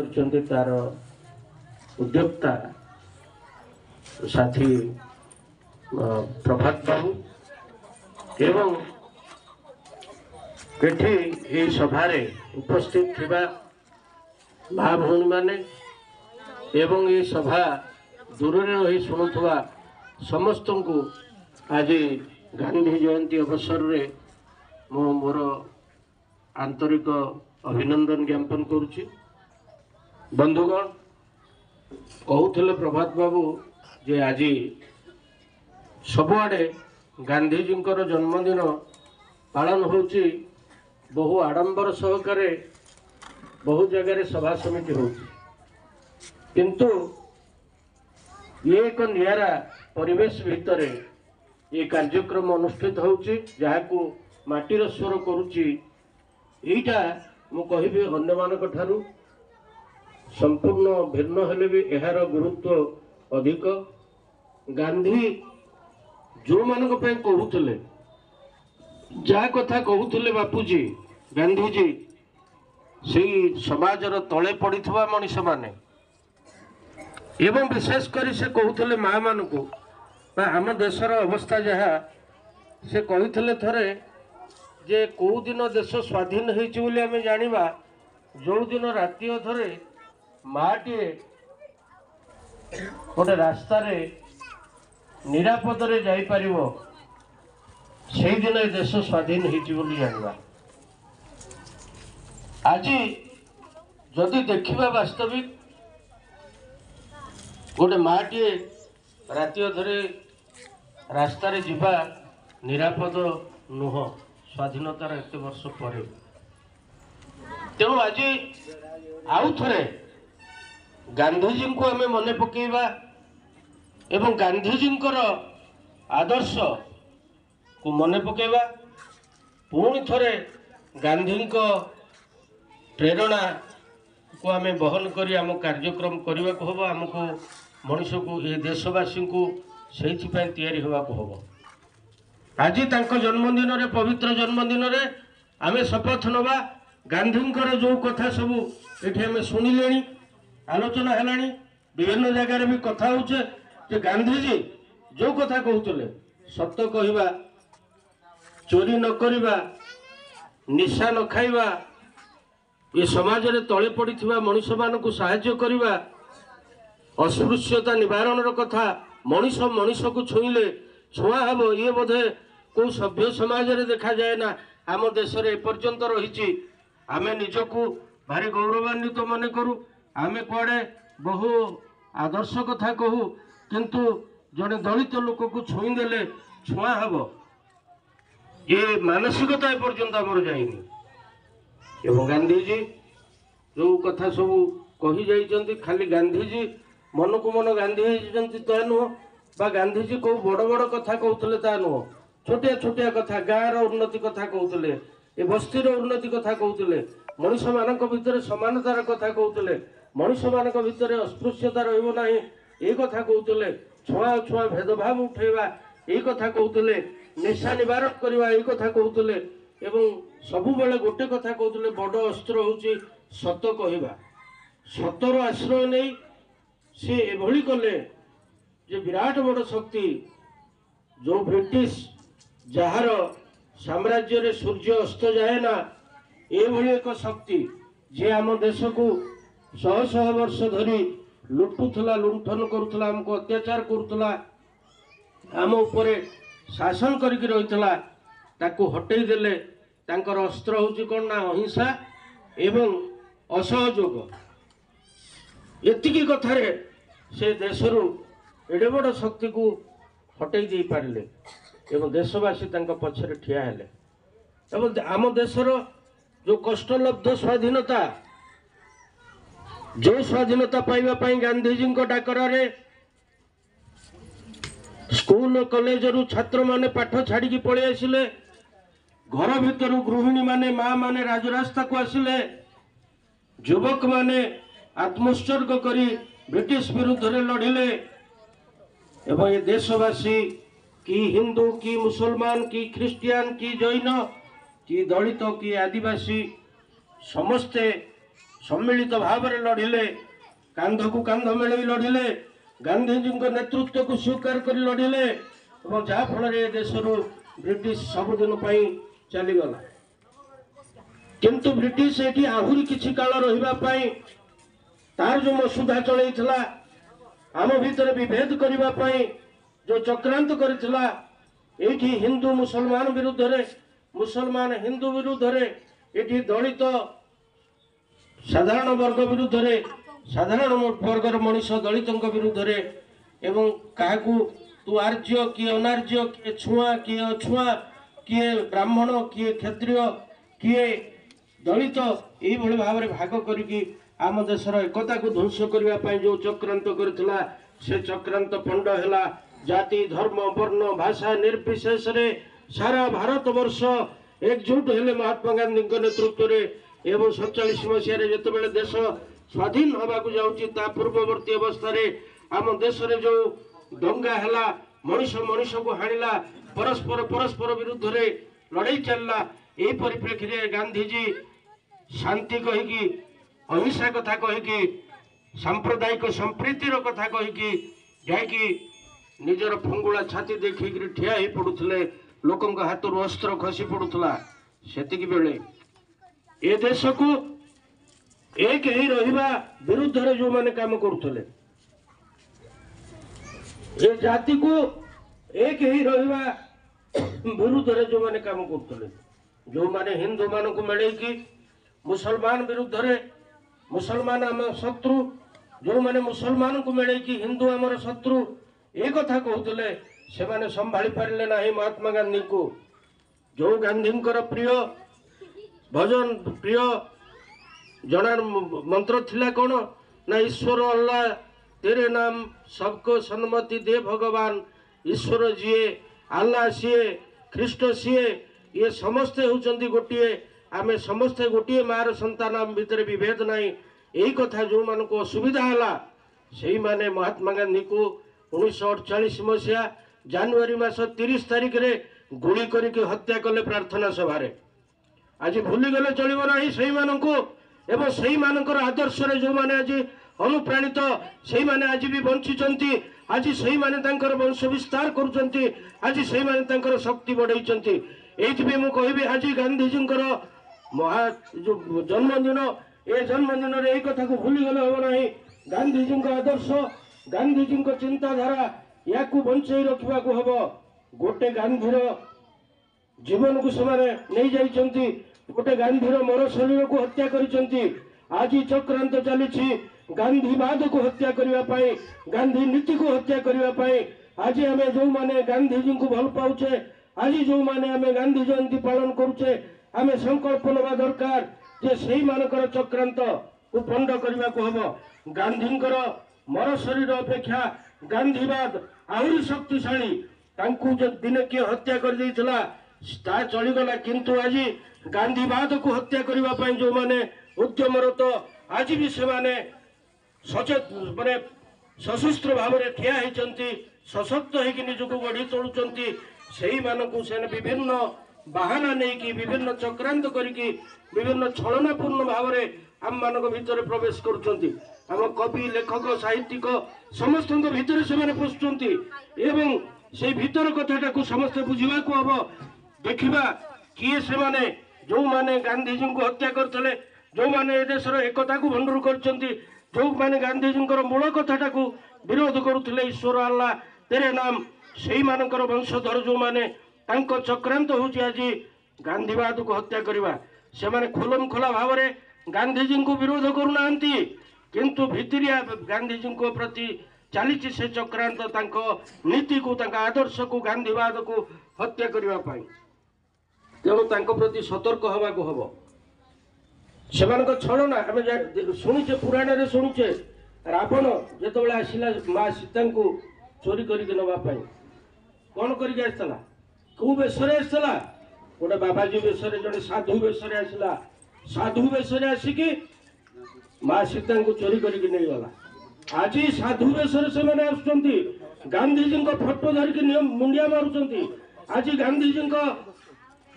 तार उद्योक्ता साथी प्रभात बाबू एवं ये सभारे उपस्थित थिबा माँ भौणी माने एवं ये सभा दूर रही शुणुवा समस्त को आज गांधी जयंती अवसर रे मोर आंतरिक अभिनंदन ज्ञापन करुच्ची। बंधुगण कहते प्रभात बाबू जे आज सबुआडे गांधीजी जन्मदिन पालन होची बहु आडंबर सहकारे बहु जगह सभा समिति होची किंतु ये एक नियारा परिवेश भितर ये कार्यक्रम अनुष्ठित होची जहाकू माटीर स्वर करुची एटा मु कहिबे अन्य मानक ठारू संपूर्ण भिन्न हेले भी एहार गुरुत्व अधिक। गांधी जो मानक पे कहूले जा कथा कहूले बापूजी गांधीजी से समाजर तले पड़िथवा मनीष माने एवं विशेष कर से कहूले माँ मान को आम देशर अवस्था जहाँ से कहते थरे जे कौ दिन देश स्वाधीन होती आम जाना जो दिन राति अधरे माटे गोटे रास्ता निरापद जापर से दिन देश स्वाधीन होती जाना। आज जदि देखा वास्तविक गोटे माटे राति अधरे रास्ता जीवा निरापद नुह स्वाधीनतार एत वर्ष पर तेणु आज आउ थे गांधीजी को आम मन पकेबा एवं गांधीजी आदर्श को मन पकेबा पुणी थरे गांधी प्रेरणा को आम बहन करी आम कार्यक्रम करने को हम आमको मनीष को ये देशवासी को से तैयारी होगा हम। आज तांको जन्मदिन रे पवित्र जन्मदिन रे आम शपथ नवा गांधी जो कथा सब ये आम शुणिले आलोचना है विभिन्न जगार भी कथा हो गांधीजी जो कथा कहते सत्य कहवा चोरी न करवा निशा न खाइबा ये समाज रे तले पड़िथिबा मनुष्य मानकु सहाय्य करवा अस्पृश्यता निवारण कथा मनीष मनीष को छुईले छुआ हम ये बोधे को सभ्य समाज रे देखा जाए ना आम देश रे एपर्यंत रही आम निजको भारी गौरवान्वित मन करूँ आमे कुआडे बहु आदर्श कथा कहू किंतु जड़े दलित लोक को छुई देले छुआ हम ये मानसिकता एपर्यंत आमर जाइनी एवं गांधीजी जो कथा सब कही जाइछन्ति खाली गांधीजी मन को मन गांधी ता नुह बा गांधीजी को बड़ बड़ कथा कहते ता नुह छोटिया छोटिया कथा गाँव उन्नति कथा कहते ए बस्तीर उन्नति कथा कहते मनीष मान भितर समानतार कथा कहते मनीष मान भितर अस्पृश्यता रहा ये कथा कहते छुआ छुआ भेदभाव उठेवा ये कथा कहते निशा निवारण करवा ये कथा कहते एवं सबु बेले गोटे कथा कहते बड़ अस्त्र हूँ सत कहवा सतर आश्रय नहीं सी एभली कले जे विराट बड़ शक्ति जो ब्रिटिश जार साम्राज्य रे सूर्य अस्त जाए ना एभली एक शक्ति जे आम देश को शह शह वर्ष धरी लुटुला लुंठन करुला आमको अत्याचार करुला आम उपरे शासन करके रही ताकू हटई देले तांकर अस्त्र हूँ कौन ना अहिंसा एवं असहयोग एतिकी कथारे से देशरू एडे बड़ शक्ति को हटई दे पारे एवं देशवासी पछरे ठिया हेले एवं आम देशर जो कष्टलब्ध स्वाधीनता जो स्वाधीनता पाइबा पाई गांधीजी डाकरारे स्कूल कॉलेज रु छात्र माने पाठ छाड़ी पड़े आसिले घर भीतर गृहिणी माने माँ माने राजरास्ता को आसिले युवक माने आत्मोत्सर्ग करी ब्रिटिश विरुद्ध रे लड़िले एवं ये देशवासी कि हिंदू कि मुसलमान कि ख्रिस्टियान कि जैन कि दलित कि आदिवासी समस्ते सम्मिलित भाव में लड़िले कांध को कांध मिलई लड़िले गांधीजी नेतृत्व को स्वीकार कर लड़िले जहाँफल देश ब्रिटिश सबुदिन चलीगला किंतु ब्रिटिश ये आहरी किसी काल रही तार जो मसुदा चलता आम भितर विभेद करने जो चक्रांत करथिला एठी हिंदू मुसलमान विरुद्ध रे मुसलमान हिंदू विरुद्ध रे एठी दलित साधारण वर्ग विरुद्ध रे साधारण वर्गर मनीष दलित विरुद्ध रे एवं काकू तू आर्य किए अनार्य किए छुआ किए अछुआ किए ब्राह्मण किए क्षत्रिय किए दलित यही भाव में भाग करिकी आम देशर एकता को ध्वंस करने जो चक्रांत करथिला से चक्रांत पंड है जाति धर्म वर्ण भाषा निर्विशेष रे सारा भारत वर्ष एकजुट हेले महात्मा गांधी नेतृत्व रे एवं 47 मसीह जिते देश स्वाधीन होगा जाऊँगी पूर्ववर्ती अवस्था रे आम देश रे जो दंगा है मनीष मनीष को हाणिला परस्पर परस्पर विरुद्ध रे लड़ाई चलला यही परिप्रेक्षी रे गांधीजी शांति कहीकि अहिंसा कथा कहीकि सांप्रदायिक संप्रीतिर कथा कहीकि जाकि निजर फंगुला छाती देखिक ठिया ही पड़ुले लोकों हाथ अस्त्र खसी पड़ूला सेतिक बेले ए देश को एक ही रहिबा विरुद्ध रे जो माने काम करुले ए जाति को एक ही रहिबा विरुद्ध रे जो माने काम करुले जो माने हिंदू मान को मिले कि मुसलमान विरुद्ध रे मुसलमान आम शत्रु जो माने मुसलमान को मिले कि हिंदू आमर शत्रु एक कथा कहते से माने संभाली पारे ना महात्मा गांधी को जो गांधी प्रिय भजन प्रिय जना मंत्र थिला कौन ना ईश्वर अल्लाह तेरे नाम सबको सन्मति दे भगवान ईश्वर जीए अल्लाह सीए ख्रीष्ट सीए ये समस्ते होचंदी गोटिए आमे समस्ते गोटिए मार संतान आम भितर विभेद नहीं यही कथा जो मान को असुविधा है से माने महात्मा गांधी को 1948 मसीहा जनवरी मास 30 तारिख रे गुली करके हत्या कले प्रार्थना सभा आज भूली गले चलिबो नाही सही माननको एवं सही मानकर आदर्श रे जो माने आज अनुप्राणित सही माने आज भी बंचिचंती आज सही माने तांकर वंश विस्तार करूचंती आज सही माने तांकर शक्ति बढ़ाइचंती एथि भी मु कहबी आज गांधीजींकर महा जो जन्मदिन ए जन्मदिन रे एई कथा को भूली गले हो नाही गांधीजींकर आदर्श गांधीजी चिंताधारा या बंचाई रखा हम गोटे गांधीर जीवन को से गोटे गांधीर मर शरीर को हत्या कर आज चक्रांत चली गांधीवाद को हत्या करने गांधी नीति को हत्या करने आज आम जो मैंने गांधीजी को भल पाचे आज जो मैंने आम गांधी जयंती पालन करुचे आम संकल्प नवा दरकार जे सही मानकर चक्रांत को पंड करने को हम गांधींकर मर शरीर अपेक्षा गांधीवाद आहरी शक्तिशाली जो दिने किए हत्या कर देइथिला ता चलीगला किंतु आज गांधीवाद को हत्या करने जो माने उद्यमरत आज भी से माने सचेत माने सशस्त्र भाव में ठिया होती सशक्त होगी निजक गढ़ी तोलुंट से विभिन्न बाहाना नहीं कि विभिन्न चक्रांत करिकी विभिन्न छलनापूर्ण भाव में आम मान भीतर प्रवेश करुँच आम कवि लेखक साहित्यिक समस्त भीतर से पशुंट एवं से भीतर कथाटा को समस्ते बुझा हम देखा किए से माने जो माने गांधीजी को हत्या करते जो माने देशर एकता को भंडूर कर जो माने गांधीजी मूल कथाटा को विरोध करुले ईश्वर अल्लाह तेरे नाम से मानकर वंशधर जो माने चक्रांत हूँ आज गांधीवाद को हत्या करवा से माने खोलम खोला भाव में गांधीजी को विरोध करूना किंतु भितरिया गांधीजी को प्रति चली से चक्रांत नीति को आदर्श को गांधीवाद को हत्या करने तेणु प्रति सतर्क हवा को हम से छलना आम शुणुचे पुराण शुणुचे रावण जो आसला माँ सीता को चोरी करके नापी कौन करला कौ बेश आसला गोटे बाबाजी वेश जड़े साधु वेश आसला साधु वेश आसिकी माँ सीता को चोरी करके नहीं गला आज साधु वेश से गांधीजी फोटो धरिकी मुंडिया मारुंट आज गांधीजी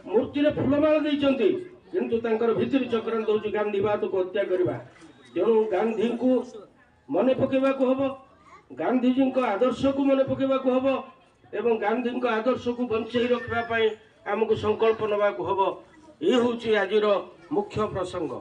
मूर्ति फुलमाला देते କିନ୍ତୁ ତାଙ୍କର ଭିତରି ଚକ୍ରାନ୍ତ ହେଉଛି ଗାନ୍ଧୀବାଦକୁ ହତ୍ୟା କରିବା। ତେଣୁ ଗାନ୍ଧୀଙ୍କୁ ମନେ ପକାଇବାକୁ ହେବ, ଗାନ୍ଧୀଜୀଙ୍କ ଆଦର୍ଶକୁ ମନେ ପକାଇବାକୁ ହେବ ଏବଂ ଗାନ୍ଧୀଙ୍କ ଆଦର୍ଶକୁ ବଞ୍ଚାଇ ରଖିବା ପାଇଁ ଆମକୁ ସଂକଳ୍ପ ନେବାକୁ ହେବ। ଏ ହେଉଛି ଆଜିର ମୁଖ୍ୟ ପ୍ରସଙ୍ଗ।